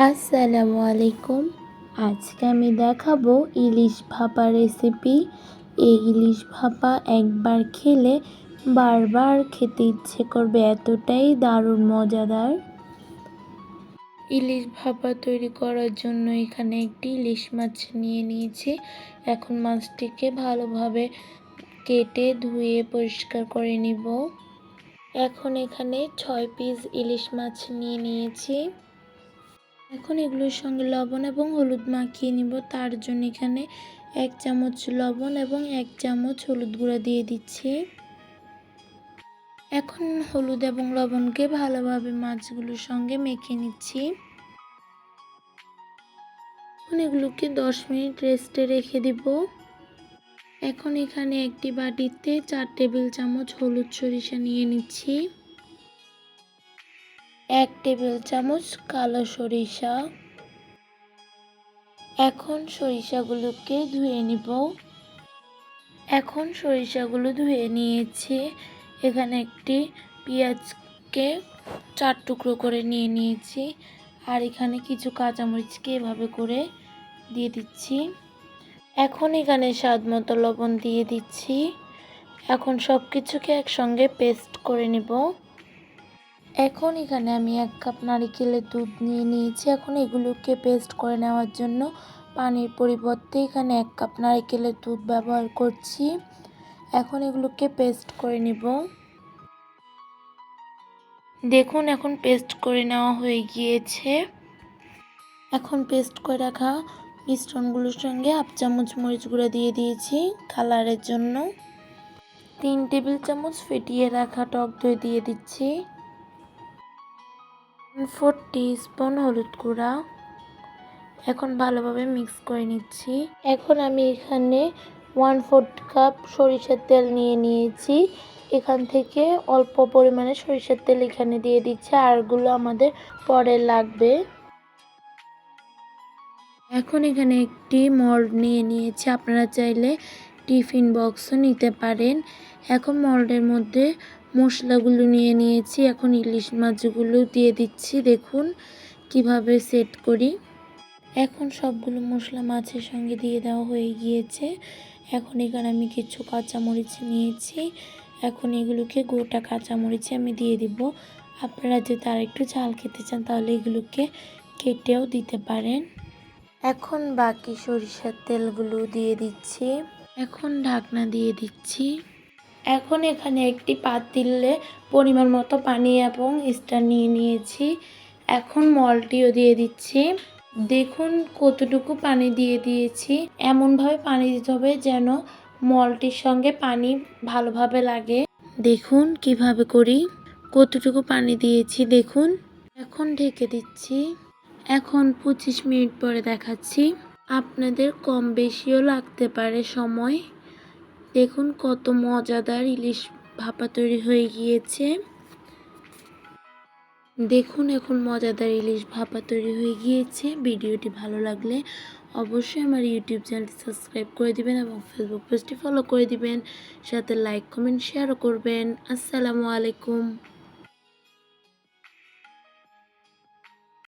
আসসালামু আলাইকুম। আজকে আমি দেখাবো ইলিশ ভাপা রেসিপি। এই ইলিশ ভাপা একবার খেলে বারবার খেতে ইচ্ছে করবে, এতটাই দারুণ মজাদার। ইলিশ ভাপা তৈরি করার জন্য এখানে একটি ইলিশ মাছ নিয়ে নিয়েছি। এখন মাছটিকে ভালোভাবে কেটে ধুয়ে পরিষ্কার করে নিব। এখন এখানে 6 পিস ইলিশ মাছ নিয়ে নিয়েছি। এখন এগুলোর সঙ্গে লবণ এবং হলুদ মাখিয়ে নিব। তার জন্য এখানে 1 চামচ লবণ এবং 1 চামচ হলুদ গুঁড়া দিয়ে দিচ্ছি। এখন হলুদ এবং লবণকে ভালোভাবে মাছগুলোর সঙ্গে মেখে নিচ্ছি। এখন এগুলোকে 10 মিনিট রেস্টে রেখে দিব। এখন এখানে একটি বাটিতে 4 টেবিল চামচ হলুদ সরিষা নিয়ে নিচ্ছি, 1 টেবিল চামচ কালো সরিষা। এখন সরিষাগুলোকে ধুয়ে নিব। এখন সরিষাগুলো ধুয়ে নিয়েছি। এখানে একটি পেঁয়াজকে 4 টুকরো করে নিয়ে নিয়েছি, আর এখানে কিছু কাঁচামরিচকে এভাবে করে দিয়ে দিচ্ছি। এখন এখানে স্বাদ মতো লবণ দিয়ে দিচ্ছি। এখন সব কিছুকে একসঙ্গে পেস্ট করে নিব। এখন এখানে আমি 1 কাপ নারকেলের দুধ নিয়ে নিয়েছি। এখন এগুলোকে পেস্ট করে নেওয়ার জন্য পানির পরিবর্তে এখানে 1 কাপ নারকেলের দুধ ব্যবহার করছি। এখন এগুলোকে পেস্ট করে নিব। দেখুন এখন পেস্ট করে নেওয়া হয়ে গিয়েছে। এখন পেস্ট করে রাখা মিশ্রণগুলোর সঙ্গে 1/2 চামচ মরিচ গুঁড়া দিয়ে দিয়েছি কালারের জন্য। 3 টেবিল চামচ ফেটিয়ে রাখা টক দই দিয়ে দিচ্ছি। 4 টিস্পুন হলুদ গুঁড়া। এখন ভালোভাবে মিক্স করে নিচ্ছি। এখন আমি এখানে 1/4 কাপ সরিষার তেল নিয়ে নিয়েছি। এখান থেকে অল্প পরিমাণে সরিষার তেল এখানে দিয়ে দিচ্ছি, আরগুলো আমাদের পরে লাগবে। এখন এখানে একটি মোল্ড নিয়ে নিয়েছি, আপনারা চাইলে টিফিন বক্সও নিতে পারেন। এখন মোল্ডের মধ্যে মশলাগুলো নিয়ে নিয়েছি। এখন ইলিশ মাছগুলো দিয়ে দিচ্ছি, দেখুন কিভাবে সেট করি। এখন সবগুলো মশলা মাছের সঙ্গে দিয়ে দেওয়া হয়ে গিয়েছে। এখন এখানে আমি কিছু কাঁচামরিচ নিয়েছি। এখন এগুলোকে গোটা কাঁচামরিচে আমি দিয়ে দিব। আপনারা যদি আরেকটু ঝাল খেতে চান তাহলে এগুলোকে কেটেও দিতে পারেন। এখন বাকি সরিষার তেলগুলো দিয়ে দিচ্ছি। এখন ঢাকনা দিয়ে দিচ্ছি। এখন এখানে একটি পাতিলে পরিমাণ মতো পানি এবং স্টার নিয়ে নিয়েছি। এখন মলটিও দিয়ে দিচ্ছি। দেখুন কতটুকু পানি দিয়ে দিয়েছি। এমনভাবে পানি দিতে হবে যেন মলটির সঙ্গে পানি ভালোভাবে লাগে। দেখুন কিভাবে করি, কতটুকু পানি দিয়েছি দেখুন। এখন ঢেকে দিচ্ছি। এখন 25 মিনিট পরে দেখাচ্ছি। আপনাদের কম বেশিও লাগতে পারে সময়। দেখুন কত মজাদার ইলিশ ভাপা তৈরি হয়ে গিয়েছে। দেখুন এখন মজাদার ইলিশ ভাপা তৈরি হয়ে গিয়েছে। ভিডিওটি ভালো লাগলে অবশ্যই আমার ইউটিউব চ্যানেলটি সাবস্ক্রাইব করে দিবেন এবং ফেসবুক পেজটি ফলো করে দিবেন, সাথে লাইক কমেন্ট শেয়ারও করবেন। আসসালামু আলাইকুম।